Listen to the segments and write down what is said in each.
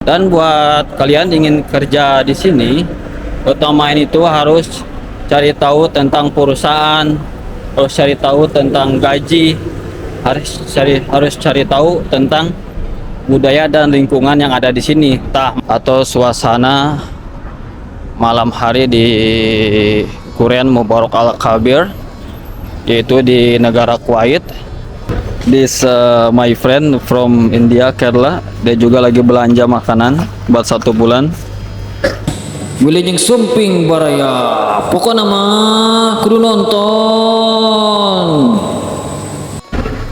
Dan buat kalian ingin kerja di sini, utamain itu harus cari tahu tentang perusahaan, harus cari tahu tentang gaji, harus cari tahu tentang budaya dan lingkungan yang ada di sini, atau suasana malam hari di Quran Mubarak Al Kabir, yaitu di negara Kuwait. This my friend from India, Kerala. Dia juga lagi belanja makanan buat 1 bulan. Wilujeng sumping baraya, pokoknya mah kudu nonton.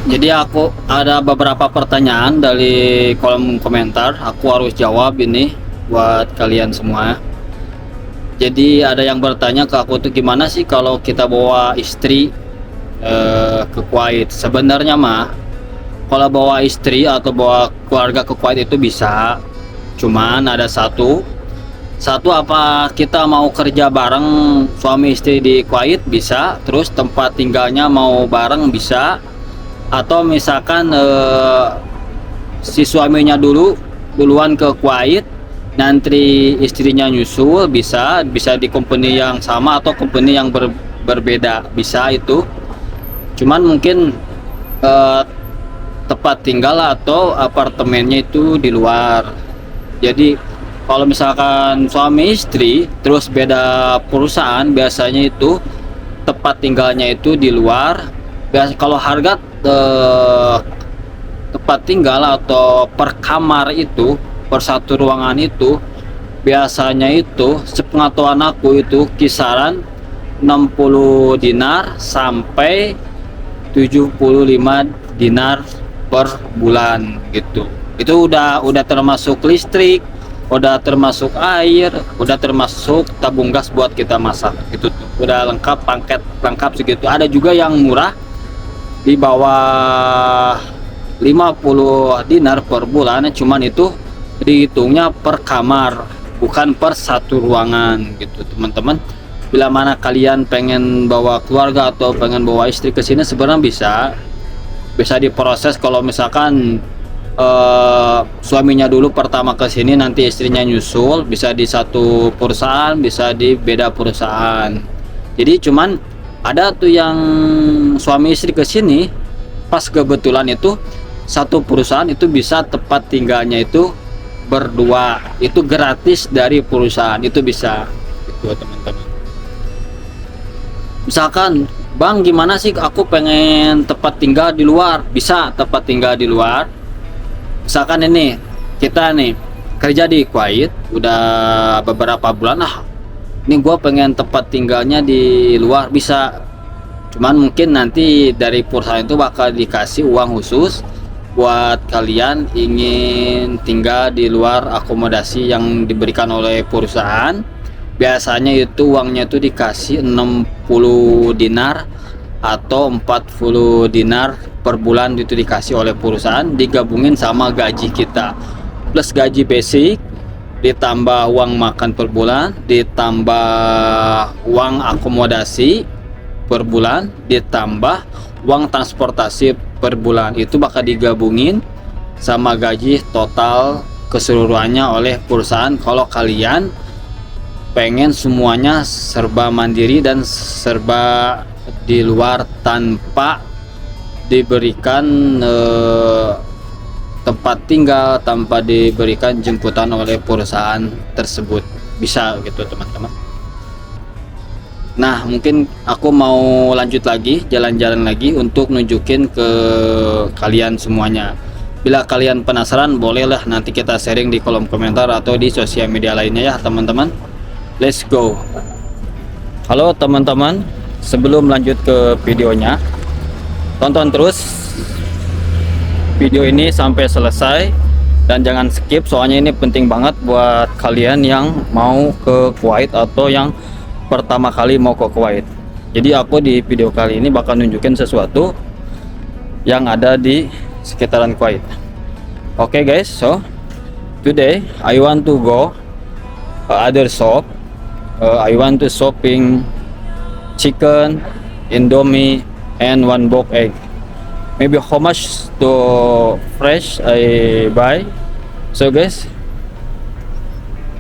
Jadi aku ada beberapa pertanyaan dari kolom komentar, aku harus jawab ini buat kalian semua. Jadi ada yang bertanya ke aku tuh, gimana sih kalau kita bawa istri ke Kuwait? Sebenarnya mah kalau bawa istri atau bawa keluarga ke Kuwait itu bisa, cuman ada satu apa kita mau kerja bareng suami istri di Kuwait bisa, terus tempat tinggalnya mau bareng bisa, atau misalkan si suaminya duluan ke Kuwait, nanti istrinya nyusul, bisa di company yang sama atau company yang berbeda, bisa itu. Cuman mungkin tempat tinggal atau apartemennya itu di luar. Jadi kalau misalkan suami istri terus beda perusahaan, biasanya itu tempat tinggalnya itu di luar. Kalau harga tempat tinggal atau per kamar itu, per satu ruangan itu, biasanya itu sepengetahuan aku itu kisaran 60 dinar sampai 75 dinar per bulan gitu. Itu udah termasuk listrik, udah termasuk air, udah termasuk tabung gas buat kita masak. Itu udah lengkap, paket lengkap segitu. Ada juga yang murah di bawah 50 dinar per bulan, cuman itu dihitungnya per kamar, bukan per satu ruangan gitu, teman-teman. Bila mana kalian pengen bawa keluarga atau pengen bawa istri ke sini, sebenarnya bisa diproses. Kalau misalkan suaminya dulu pertama ke sini, nanti istrinya nyusul, bisa di satu perusahaan, bisa di beda perusahaan. Jadi cuman ada tuh yang suami istri ke sini pas kebetulan itu satu perusahaan itu bisa tempat tinggalnya itu berdua, itu gratis dari perusahaan, itu bisa itu teman-teman. Misalkan, bang gimana sih aku pengen tempat tinggal di luar, bisa tempat tinggal di luar. Misalkan ini kita nih kerja di Kuwait udah beberapa bulan, ini gue pengen tempat tinggalnya di luar, bisa. Cuman mungkin nanti dari perusahaan itu bakal dikasih uang khusus buat kalian ingin tinggal di luar akomodasi yang diberikan oleh perusahaan. Biasanya itu uangnya itu dikasih 60 dinar atau 40 dinar per bulan, itu dikasih oleh perusahaan, digabungin sama gaji kita plus gaji basic, ditambah uang makan per bulan, ditambah uang akomodasi per bulan, ditambah uang transportasi per bulan. Itu bakal digabungin sama gaji total keseluruhannya oleh perusahaan. Kalau kalian pengen semuanya serba mandiri dan serba di luar tanpa diberikan tempat tinggal, tanpa diberikan jemputan oleh perusahaan tersebut, bisa gitu teman-teman. Nah, mungkin aku mau lanjut lagi, jalan-jalan lagi untuk nunjukin ke kalian semuanya. Bila kalian penasaran, bolehlah nanti kita sharing di kolom komentar atau di sosial media lainnya ya teman-teman. Let's go. Halo teman-teman, sebelum lanjut ke videonya, tonton terus video ini sampai selesai dan jangan skip, soalnya ini penting banget buat kalian yang mau ke Kuwait atau yang pertama kali mau ke Kuwait. Jadi aku di video kali ini bakal nunjukin sesuatu yang ada di sekitaran Kuwait. Oke guys, so today I want to go other shop. I want to shopping chicken, Indomie, and 1 box egg. Maybe how much to fresh I buy. So guys,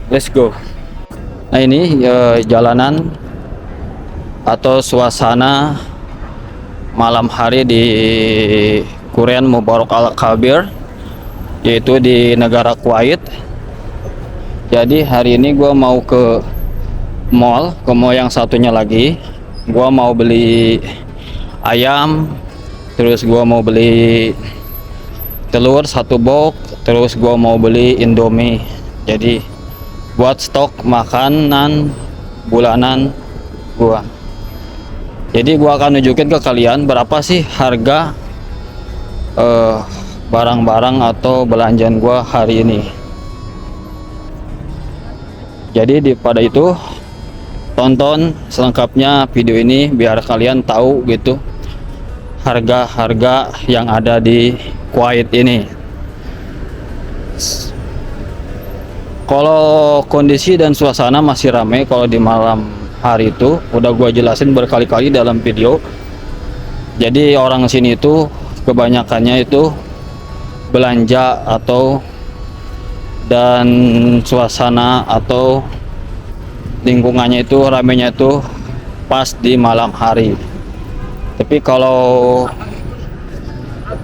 let's go. Nah ini jalanan atau suasana malam hari di Quran Mubarak Al-Kabir, yaitu di negara Kuwait. Jadi hari ini gue mau ke mall yang satunya lagi. Gue mau beli ayam, terus gue mau beli telur 1 box, terus gue mau beli Indomie. Jadi buat stok makanan bulanan gue. Jadi gua akan nunjukin ke kalian berapa sih harga barang-barang atau belanjaan gua hari ini. Jadi pada itu tonton selengkapnya video ini biar kalian tahu gitu harga-harga yang ada di Kuwait ini. Kalau kondisi dan suasana masih ramai kalau di malam hari itu udah gua jelasin berkali-kali dalam video. Jadi orang sini itu kebanyakannya itu belanja atau dan suasana atau lingkungannya itu ramainya itu pas di malam hari. Tapi kalau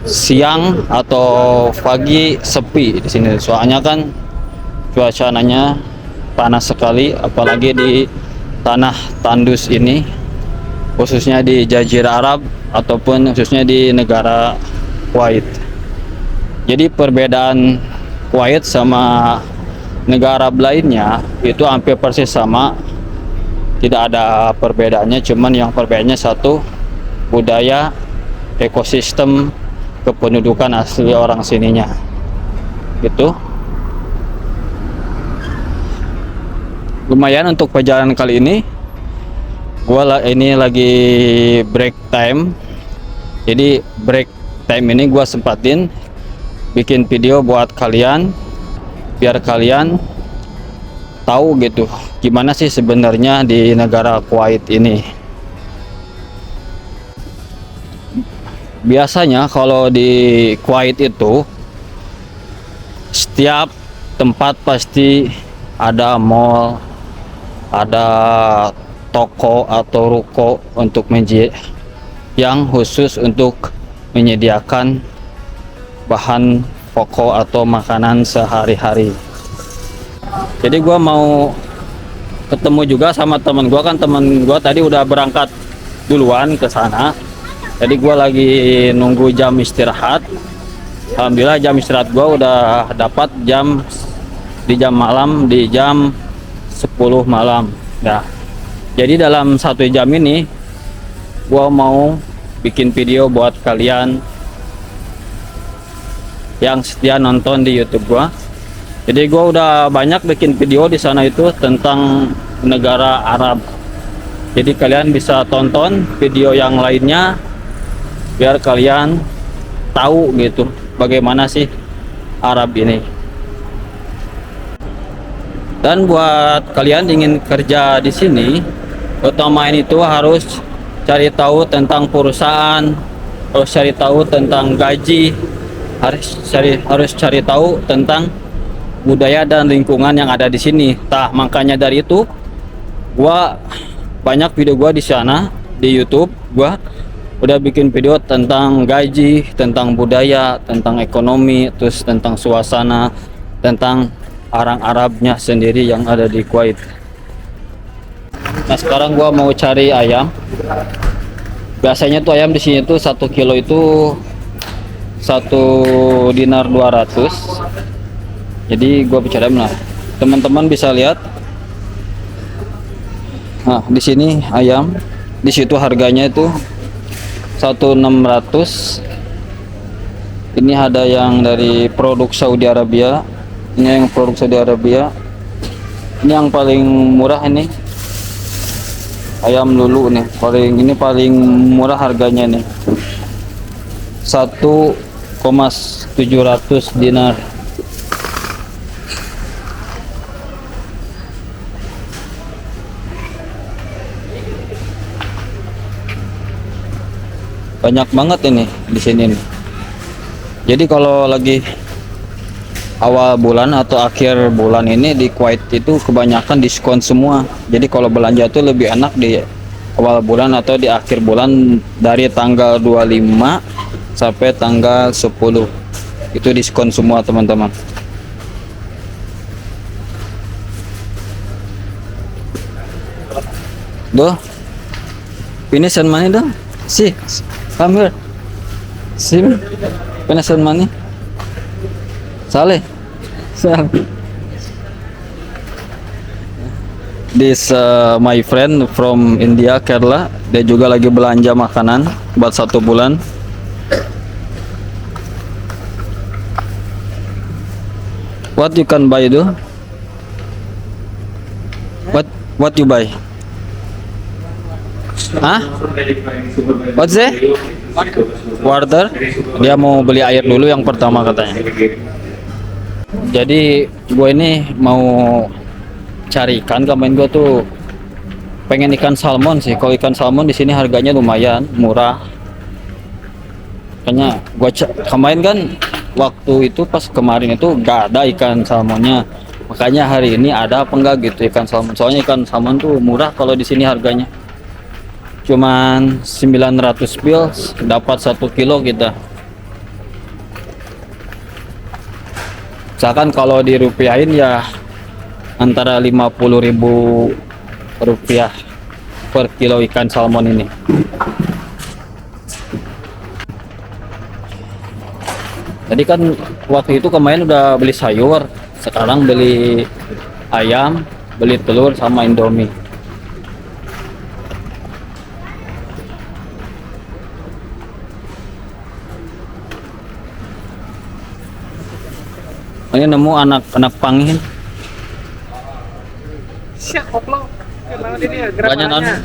siang atau pagi sepi di sini, soalnya kan cuacanya panas sekali, apalagi di tanah tandus ini, khususnya di Jazirah Arab ataupun khususnya di negara Kuwait. Jadi perbedaan Kuwait sama negara Arab lainnya itu hampir persis sama, tidak ada perbedaannya, cuman yang perbedaannya satu, budaya, ekosistem, kependudukan asli orang sininya gitu. Lumayan untuk perjalanan kali ini. Ini lagi break time. Jadi break time ini gua sempatin bikin video buat kalian biar kalian tahu gitu gimana sih sebenarnya di negara Kuwait ini. Biasanya kalau di Kuwait itu setiap tempat pasti ada mall, ada toko atau ruko untuk yang khusus untuk menyediakan bahan pokok atau makanan sehari-hari. Jadi gua mau ketemu juga sama temen gua, kan temen gua tadi udah berangkat duluan ke sana. Jadi gua lagi nunggu jam istirahat. Alhamdulillah jam istirahat gua udah dapat di jam malam, di jam 10 malam. Nah, jadi dalam 1 jam ini gua mau bikin video buat kalian yang setia nonton di YouTube gua. Jadi gua udah banyak bikin video di sana itu tentang negara Arab. Jadi kalian bisa tonton video yang lainnya biar kalian tahu gitu bagaimana sih Arab ini. Dan buat kalian ingin kerja di sini, utamain itu harus cari tahu tentang perusahaan, harus cari tahu tentang gaji, harus cari tahu tentang budaya dan lingkungan yang ada di sini. Makanya dari itu gua banyak video gua di sana di YouTube, gua udah bikin video tentang gaji, tentang budaya, tentang ekonomi, terus tentang suasana, tentang orang Arabnya sendiri yang ada di Kuwait. Nah sekarang gua mau cari ayam. Biasanya tuh ayam di sini tuh 1 kilo itu 1 dinar 200. Jadi gua bicara, nah teman-teman bisa lihat. Nah di sini ayam, di situ harganya itu 1.600. Ini ada yang dari produk Saudi Arabia. Ini yang produk Saudi Arabia. Ini yang paling murah ini. Ayam lulu nih, paling murah harganya nih. 1.700 dinar. Banyak banget ini di sini nih. Jadi kalau lagi awal bulan atau akhir bulan ini di Kuwait itu kebanyakan diskon semua. Jadi kalau belanja tuh lebih enak di awal bulan atau di akhir bulan dari tanggal 25 sampai tanggal 10. Itu diskon semua teman-teman. Doh, finish and money dong. See, come here. See, finish and money. Saleh. This my friend from India, Kerala. Dia juga lagi belanja makanan buat 1 bulan. What you can buy do? What you buy? Hah? What's that? Water. Dia mau beli air dulu yang pertama katanya. Jadi gue ini mau cari ikan, kemarin gue tuh pengen ikan salmon sih. Kalau ikan salmon di sini harganya lumayan murah. Makanya gue kemarin kan waktu itu pas kemarin itu gak ada ikan salmonnya. Makanya hari ini ada apa enggak gitu ikan salmon. Soalnya ikan salmon tuh murah kalau di sini harganya. Cuman 900 pils dapat 1 kilo kita. Misalkan kalau dirupiahin ya antara 50.000 rupiah per kilo ikan salmon ini. Jadi kan waktu itu kemarin udah beli sayur, sekarang beli ayam, beli telur sama Indomie. Ini nemu anak pangin. Siap koplo. Kenapa ini ya Banyak gerakannya?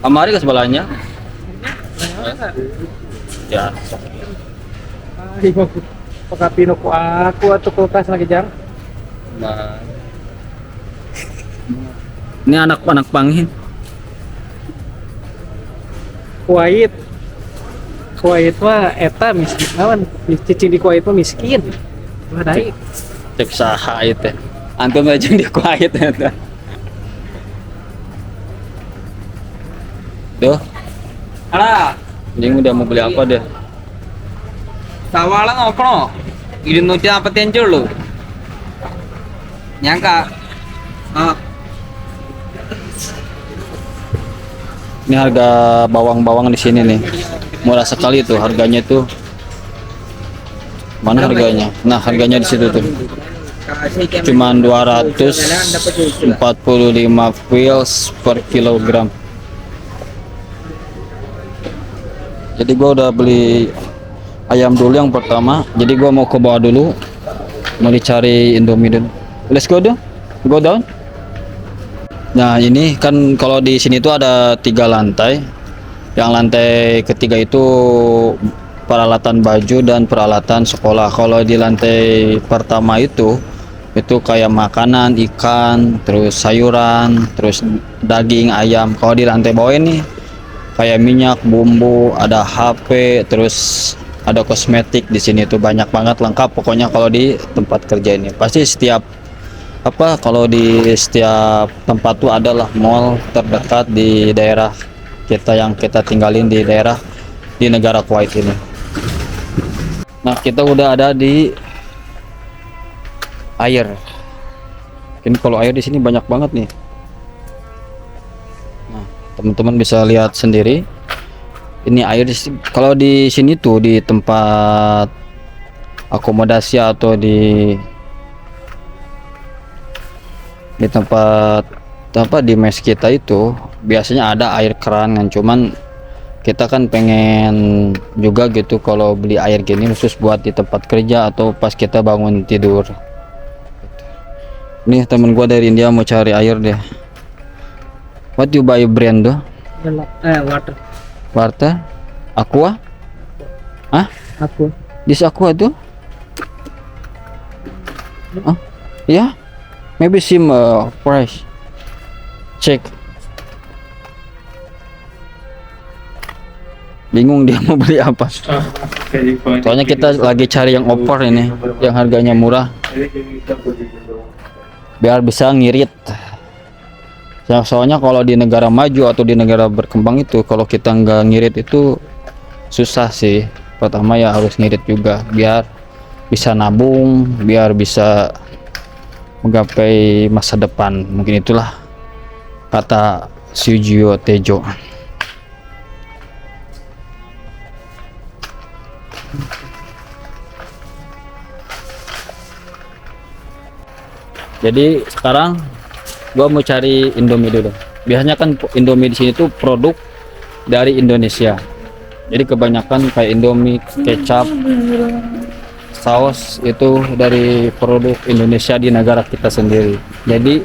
Amari ke sebelahnya. Ya. Ayo, pagapino ko aku atau kulkas lagi jang. Nah. Ini anak pangin. Kuwait. Kuwait mah eta miskin lawan. Cicing di Kuwait mah miskin. Wadai. Cek saha itu. Antum aja di Kuwait eta. Tuh, Ala, ini udah mau beli apa deh? സവാള നോക്കണോ 240 ഉള്ളൂ ഞാൻ Ini harga bawang-bawang di sini nih. Murah sekali tuh harganya tuh. Mana harganya? Nah, harganya di situ tuh. Cuman 245 pils per kilogram. Jadi gua udah beli ayam dulu yang pertama. Jadi gua mau ke bawah dulu. Mau dicari Indomie dulu. Let's go dong. Go down. Nah, ini kan kalau di sini tuh ada 3 lantai. Yang lantai ketiga itu peralatan baju dan peralatan sekolah. Kalau di lantai pertama itu kayak makanan, ikan, terus sayuran, terus daging, ayam. Kalau di lantai bawah ini kayak minyak, bumbu, ada HP, terus ada kosmetik. Di sini tuh banyak banget lengkap pokoknya kalau di tempat kerja ini. Pasti kalau di setiap tempat tuh adalah mall terdekat di daerah kita yang kita tinggalin di daerah di negara Kuwait ini. Nah, kita udah ada di air. Ini kalau air di sini banyak banget nih. Nah, teman-teman bisa lihat sendiri. Ini air kalau di sini tuh di tempat akomodasi atau di tempat di mes kita itu biasanya ada air keran kan, cuman kita kan pengen juga gitu kalau beli air gini khusus buat di tempat kerja atau pas kita bangun tidur. Nih temen gua dari India mau cari air deh. What you buy brand tuh? Water. Water? Aqua? Hah? Aku. This Aqua tuh? Oh, yeah. Maybe sim price. Check. bingung dia mau beli apa. Soalnya kita lagi cari yang offer ini, yang harganya murah, biar bisa ngirit. Soalnya kalau di negara maju atau di negara berkembang itu, kalau kita nggak ngirit itu susah sih. Pertama ya harus ngirit juga, biar bisa nabung, biar bisa menggapai masa depan. Mungkin itulah kata Sujio Tejo. Jadi sekarang gua mau cari Indomie dulu. Biasanya kan Indomie di sini tuh produk dari Indonesia. Jadi kebanyakan kayak Indomie, kecap, saus itu dari produk Indonesia di negara kita sendiri. Jadi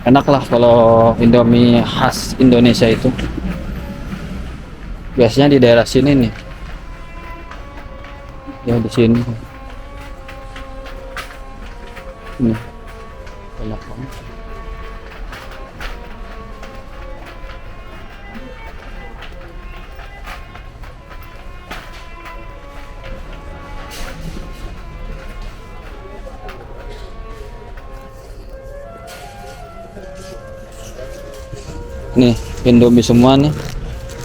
enak lah kalau Indomie khas Indonesia itu. Biasanya di daerah sini nih. Ya di sini. Nih. Banyak banget. Nih Indomie semua nih,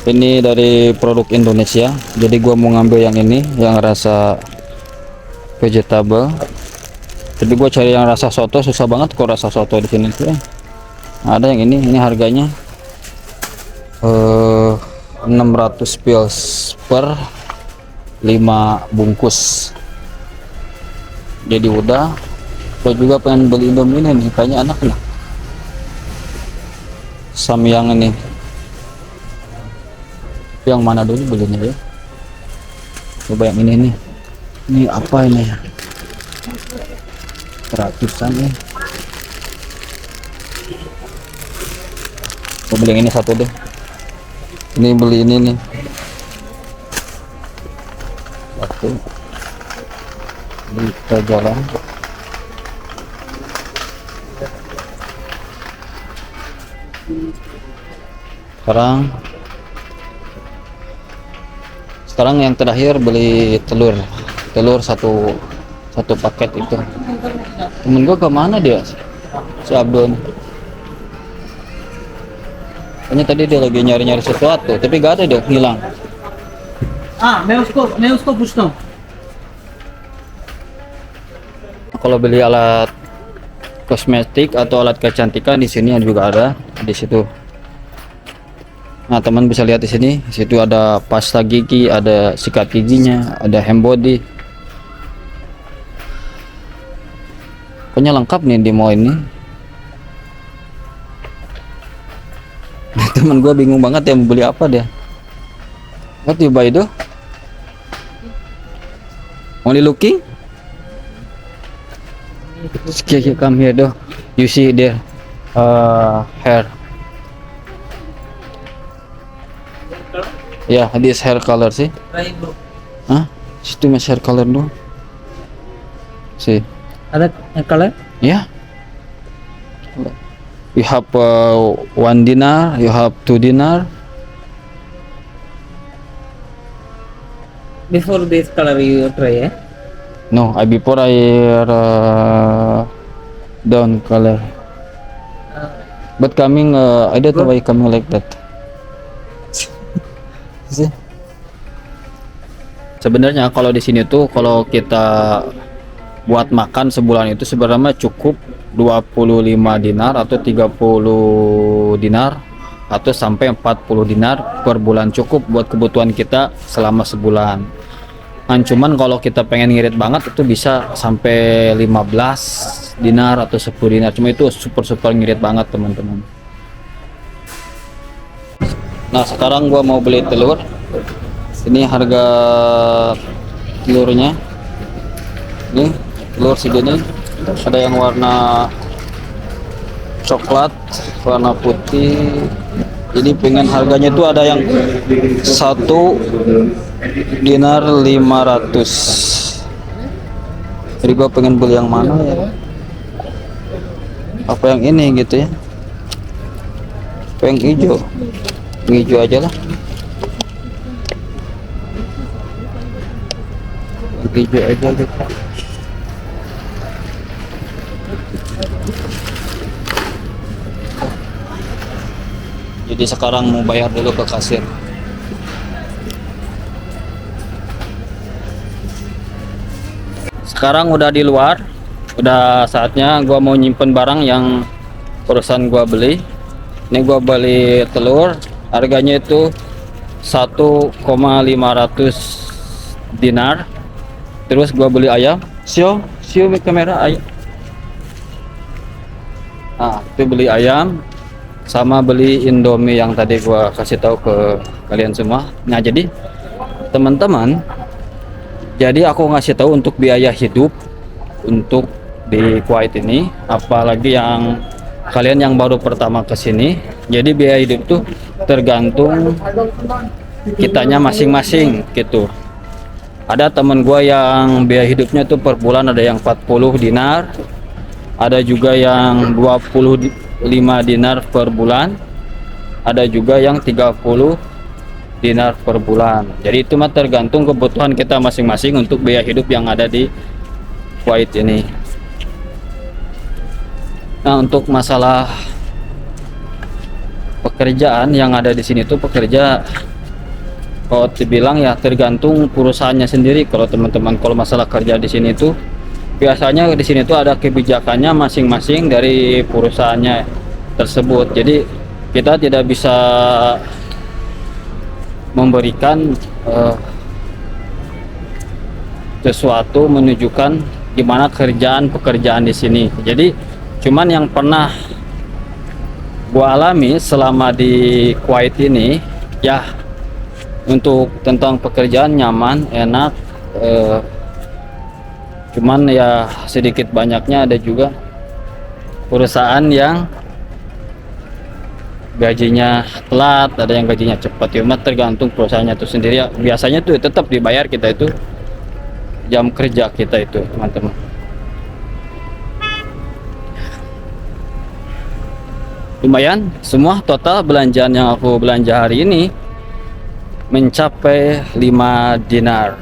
ini dari produk Indonesia. Jadi gua mau ngambil yang ini, yang rasa vegetable. Tapi gua cari yang rasa soto susah banget kok, rasa soto di sini tuh. Ada yang ini harganya 600 pils per 5 bungkus. Jadi udah, gua juga pengen beli Indomie ini nih, kayaknya enak lah. Samyang ini, yang mana dulu belinya ya? Coba yang ini nih. Ini apa ini ya? Ratusan nih. Coba beli yang ini satu deh. Ini beli ini nih. Satu. Ini kita jalan. Sekarang yang terakhir beli telur satu paket itu. Temen gua kemana dia, si Abdul? Kayaknya tadi dia lagi nyari sesuatu, tapi gak ada, dia hilang. मैं उसको पूछता हूँ. Kalau beli alat kosmetik atau alat kecantikan di sini juga ada di situ. Nah, teman bisa lihat di sini. Di situ ada pasta gigi, ada sikat giginya, ada hand body. Pokoknya lengkap nih di mall ini. Teman gue bingung banget ya mau beli apa dia. What you buy do? Only looking? Okay, come here do. You see there hair. Yeah, this hair color sih. Hah? Situ mas hair color do. See. Ada color? Yeah. You have 1 dinar, you have 2 dinar. Before this color you try, No, before I down color. But coming, I don't know why coming like that. See? Sebenarnya kalau di sini tuh kalau kita buat makan sebulan itu sebenarnya cukup 25 dinar atau 30 dinar atau sampai 40 dinar per bulan, cukup buat kebutuhan kita selama sebulan. Nah, cuman kalau kita pengen ngirit banget itu bisa sampai 15 dinar atau 10 dinar. Cuma itu super ngirit banget teman-teman. Nah, sekarang gua mau beli telur. Ini harga telurnya. Ini telur segini. Ada yang warna coklat, warna putih. Ini pengen harganya tuh ada yang 1 dinar 500. Jadi gua pengen beli yang mana ya? Apa yang ini gitu ya? Yang hijau. Yang hijau aja lah. hijau aja gitu. Jadi sekarang mau bayar dulu ke kasir. Sekarang udah di luar, udah saatnya gua mau nyimpen barang yang perusahaan gua beli. Ini gua beli telur, harganya itu 1,500 dinar. Terus gua beli ayam, sio kamera ayam. Nah, itu beli ayam sama beli Indomie yang tadi gua kasih tahu ke kalian semua. Nah, jadi teman-teman, jadi aku ngasih tahu untuk biaya hidup untuk di Kuwait ini, apalagi yang kalian yang baru pertama ke sini. Jadi biaya hidup tuh tergantung kitanya masing-masing gitu. Ada temen gua yang biaya hidupnya tuh per bulan ada yang 40 dinar, ada juga yang 25 dinar per bulan, ada juga yang 30 dinar per bulan. Jadi itu mah tergantung kebutuhan kita masing-masing untuk biaya hidup yang ada di Kuwait ini. Nah, untuk masalah pekerjaan yang ada di sini tuh pekerja, kalau dibilang ya tergantung perusahaannya sendiri. Kalau teman-teman, kalau masalah kerja di sini tuh biasanya di sini tuh ada kebijakannya masing-masing dari perusahaannya tersebut. Jadi kita tidak bisa memberikan sesuatu menunjukkan gimana pekerjaan di sini. Jadi cuman yang pernah gua alami selama di Kuwait ini ya, untuk tentang pekerjaan nyaman, enak, cuman ya sedikit banyaknya ada juga perusahaan yang gajinya telat, ada yang gajinya cepat. Cuma tergantung perusahaannya itu sendiri ya. Biasanya tuh tetap dibayar kita itu jam kerja kita itu, teman-teman. Lumayan, semua total belanjaan yang aku belanja hari ini mencapai 5 dinar.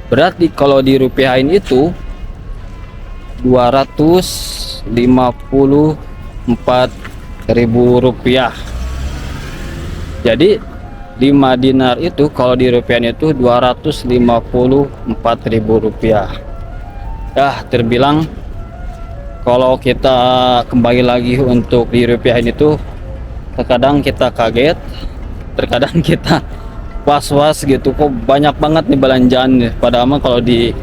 Berarti kalau dirupiahin itu 254.000 rupiah. Jadi 5 dinar itu kalau dirupiahin itu 254.000 rupiah. Ya, terbilang kalau kita kembali lagi untuk dirupiahin itu, terkadang kita kaget, terkadang kita was-was gitu, kok banyak banget nih belanjaan nih. Padahal kalau di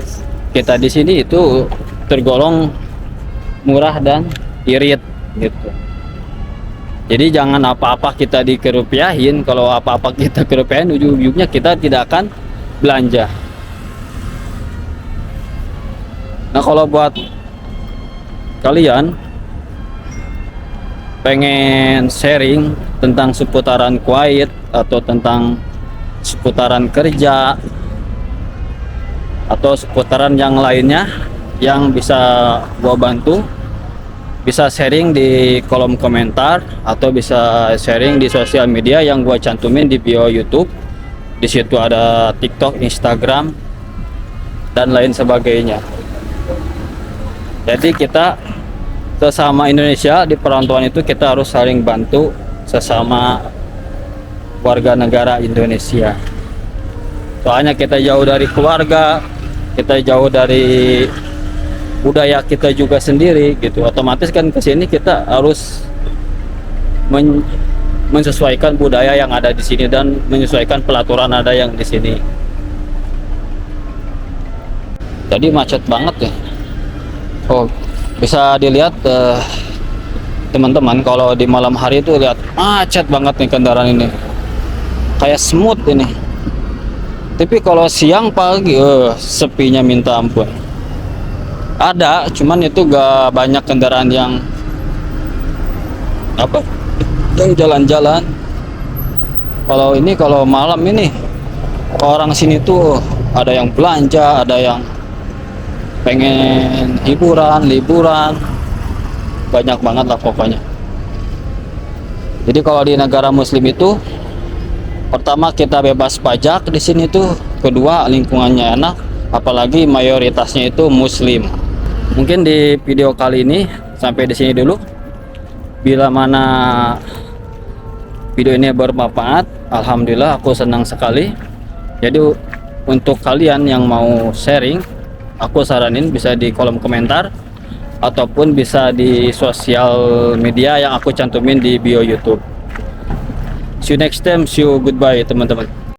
kita di sini itu tergolong murah dan irit gitu. Jadi jangan apa-apa kita dikerupiahin. Kalau apa-apa kita kerupiahin, ujung-ujungnya kita tidak akan belanja. Nah, kalau buat kalian pengen sharing tentang seputaran Kuwait atau tentang seputaran kerja atau seputaran yang lainnya yang bisa gua bantu, bisa sharing di kolom komentar atau bisa sharing di sosial media yang gua cantumin di bio YouTube. Di situ ada TikTok, Instagram, dan lain sebagainya. Jadi kita sesama Indonesia di perantauan itu kita harus saling bantu sesama warga negara Indonesia. Soalnya kita jauh dari keluarga, kita jauh dari budaya kita juga sendiri gitu. Otomatis kan ke sini kita harus menyesuaikan budaya yang ada di sini dan menyesuaikan pelaturan ada yang di sini. Jadi macet banget ya. Oh, bisa dilihat teman-teman, kalau di malam hari itu lihat macet banget nih kendaraan ini, kayak smooth ini. Tapi kalau siang pagi sepinya minta ampun. Ada, cuman itu gak banyak kendaraan yang jalan-jalan. Kalau ini kalau malam ini orang sini tuh ada yang belanja, ada yang pengen liburan, banyak banget lah pokoknya. Jadi kalau di negara muslim itu, pertama kita bebas pajak di sini tuh, kedua lingkungannya enak, apalagi mayoritasnya itu muslim. Mungkin di video kali ini sampai di sini dulu. Bila mana video ini bermanfaat, alhamdulillah aku senang sekali. Jadi untuk kalian yang mau sharing, aku saranin bisa di kolom komentar ataupun bisa di sosial media yang aku cantumin di bio YouTube. See you next time, see you, goodbye teman-teman.